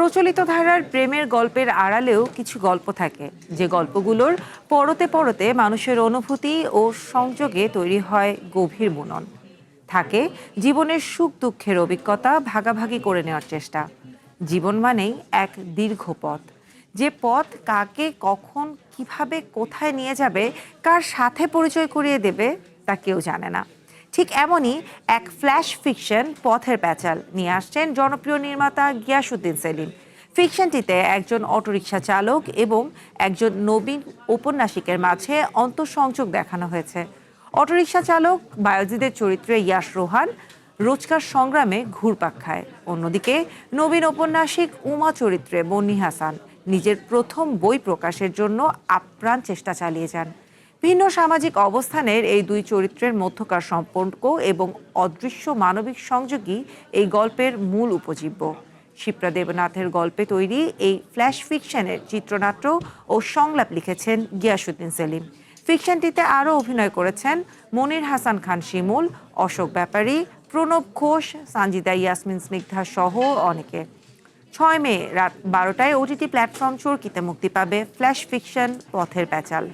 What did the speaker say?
প্রচলিত ধারার প্রেমের গল্পের আড়ালেও কিছু গল্প থাকে, যে গল্পগুলোর পরতে পরতে মানুষের অনুভূতি ও সংযোগে তৈরি হয় গভীর বুনন। থাকে জীবনের সুখ দুঃখের অভিজ্ঞতা ভাগাভাগি করে নেওয়ার চেষ্টা। জীবন মানেই এক দীর্ঘ পথ, যে পথ কাকে কখন কিভাবে কোথায় নিয়ে যাবে, কার সাথে পরিচয় করিয়ে দেবে, তা কেউ জানে না। ঠিক এমনই এক ফ্ল্যাশ ফিকশন পথের প্যাচাল নিয়ে আসছেন জনপ্রিয় নির্মাতা গিয়াসউদ্দিন সেলিম। ফিকশনটিতে একজন অটোরিকশা চালক এবং একজন নবীন ঔপন্যাসিকের মাঝে অন্তঃসংযোগ দেখানো হয়েছে। অটোরিকশা চালক বায়েজিদের চরিত্রে ইয়াশ রোহান রোজকার সংগ্রামে ঘুরপাক খায়, অন্যদিকে নবীন ঔপন্যাসিক উমা চরিত্রে বন্নি হাসান নিজের প্রথম বই প্রকাশের জন্য আপ্রাণ চেষ্টা চালিয়ে যান। ভিন্ন সামাজিক অবস্থানের এই দুই চরিত্রের মধ্যকার সম্পর্ক এবং অদৃশ্য মানবিক সংযোগই এই গল্পের মূল উপজীব্য। শিপ্রা দেবনাথের গল্পে তৈরি এই ফ্ল্যাশ ফিকশনের চিত্রনাট্য ও সংলাপ লিখেছেন গিয়াসউদ্দিন সেলিম। ফিকশনটিতে আরও অভিনয় করেছেন মনির হাসান খান শিমুল, অশোক ব্যাপারী, প্রণব ঘোষ, সানজিদা ইয়াসমিন স্নিগ্ধা সহ অনেকে। 6 মে রাত 12টায় ওটিটি প্ল্যাটফর্ম চরকিতে মুক্তি পাবে ফ্ল্যাশ ফিকশন পথের প্যাচাল।